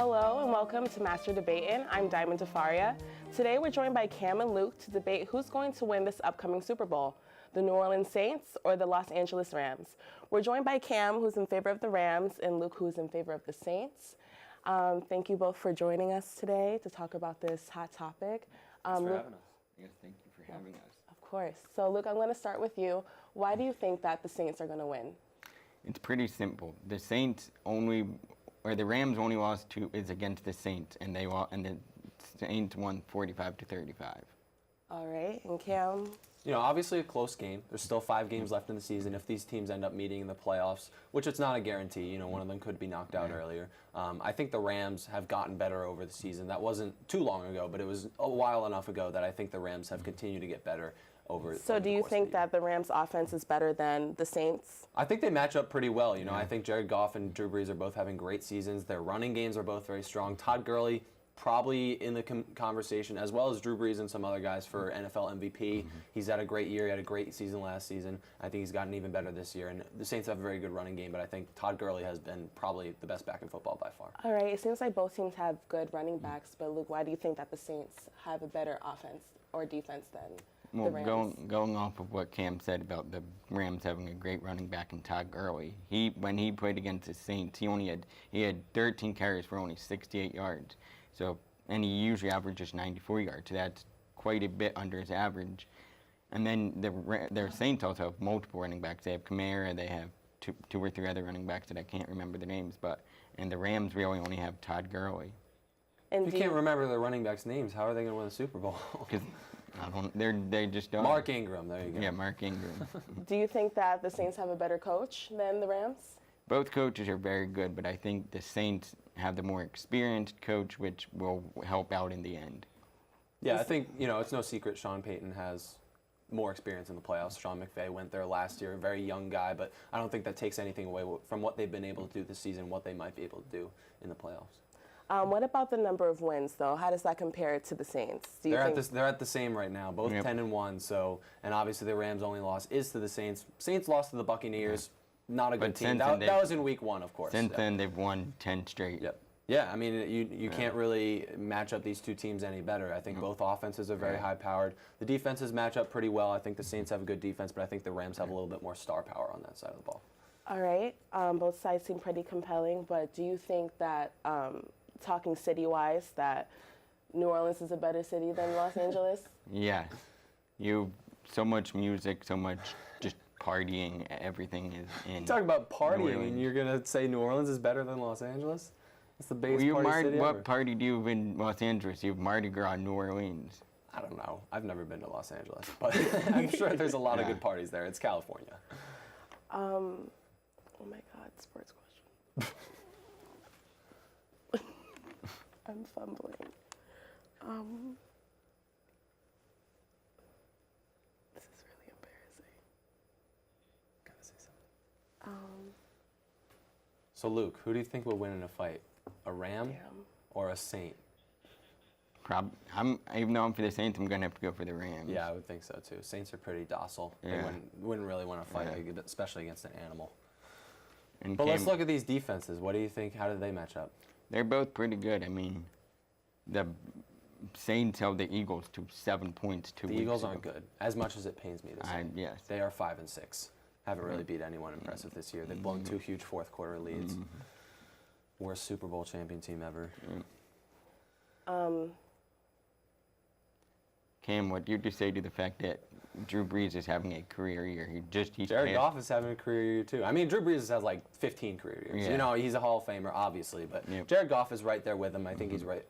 Hello and welcome to Master Debatin'. I'm Diamond Defaria. Today we're joined by Cam and Luke to debate who's going to win this upcoming Super Bowl, the New Orleans Saints or the Los Angeles Rams. We're joined by Cam, who's in favor of the Rams, and Luke, who's in favor of the Saints. Thank you both for joining us today to talk about this hot topic. Thanks for Luke, having us. Yes, thank you for having us. of course. So Luke, I'm going to start with you. Why do you think that the Saints are going to win? It's pretty simple. The Rams only lost is against the Saints, and the Saints won 45-35. All right, and Cam? You know, obviously a close game. There's still 5 games left in the season. If these teams end up meeting in the playoffs, which it's not a guarantee, you know, one of them could be knocked out earlier. I think the Rams have gotten better over the season. That wasn't too long ago, but it was a while enough ago that I think the Rams have continued to get better over. So do you think that the Rams' offense is better than the Saints? I think they match up pretty well. You know, I think Jared Goff and Drew Brees are both having great seasons. Their running games are both very strong. Todd Gurley probably in the conversation, as well as Drew Brees and some other guys for NFL MVP. He's had a great year. He had a great season last season. I think he's gotten even better this year. And the Saints have a very good running game, but I think Todd Gurley has been probably the best back in football by far. All right, it seems like both teams have good running backs, but Luke, why do you think that the Saints have a better offense or defense than the Rams? Going off of what Cam said about the Rams having a great running back in Todd Gurley, when he played against the Saints, he had 13 carries for only 68 yards. So, and he usually averages 94 yards. That's quite a bit under his average. And then their Saints also have multiple running backs. They have Kamara, they have two or three other running backs that I can't remember the names, and the Rams really only have Todd Gurley. And If you can't remember the running backs' names, how are they going to win the Super Bowl? Because they just don't. Mark Ingram, there you go. Yeah, Mark Ingram. Do you think that the Saints have a better coach than the Rams? Both coaches are very good, but I think the Saints have the more experienced coach, which will help out in the end. Yeah, I think, you know, it's no secret Sean Payton has more experience in the playoffs. Sean McVay went there last year, a very young guy, but I don't think that takes anything away from what they've been able to do this season, what they might be able to do in the playoffs. What about the number of wins, though? How does that compare to the Saints? They're at the same right now, both 10-1. So, and obviously the Rams' only loss is to the Saints. Saints lost to the Buccaneers. Not a good team. That was in week 1, of course. Since then, they've won 10 straight. Yep. Yeah, I mean, you can't really match up these two teams any better. I think both offenses are very high-powered. The defenses match up pretty well. I think the Saints have a good defense, but I think the Rams have a little bit more star power on that side of the ball. All right. Both sides seem pretty compelling, but do you think that, talking city-wise, that New Orleans is a better city than Los Angeles? Yes. So much music, so much just partying, everything is in. Talk about partying, and you're going to say New Orleans is better than Los Angeles? It's the biggest party city ever. What party do you have in Los Angeles? You have Mardi Gras in New Orleans. I don't know. I've never been to Los Angeles, but I'm sure there's a lot of good parties there. It's California. Oh my God, sports question. I'm fumbling. This is really embarrassing. Gotta say something. So Luke, who do you think will win in a fight? A Ram or a Saint? Even though I'm for the Saints, I'm going to have to go for the Rams. Yeah, I would think so too. Saints are pretty docile. Yeah. They wouldn't really want to fight, especially against an animal. But let's look at these defenses. What do you think? How do they match up? They're both pretty good. I mean, the Saints held the Eagles to 7 points 2 weeks ago. The Eagles aren't good, as much as it pains me to say. Yes. They are 5-6. Haven't really beat anyone impressive this year. They've blown 2 huge fourth-quarter leads. Worst Super Bowl champion team ever. Cam, what do you say to the fact that Drew Brees is having a career year? Jared Goff is having a career year too. I mean, Drew Brees has like 15 career years. Yeah. You know, he's a Hall of Famer, obviously, but Jared Goff is right there with him. I think he's right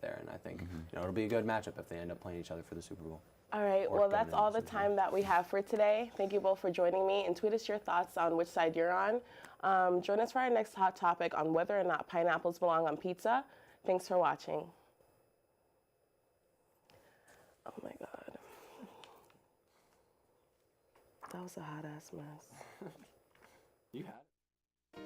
there, and I think you know it'll be a good matchup if they end up playing each other for the Super Bowl. All right, well, that's all the time that we have for today. Thank you both for joining me, and tweet us your thoughts on which side you're on. Join us for our next hot topic on whether or not pineapples belong on pizza. Thanks for watching. Oh my God. That was a hot ass mess. You had it.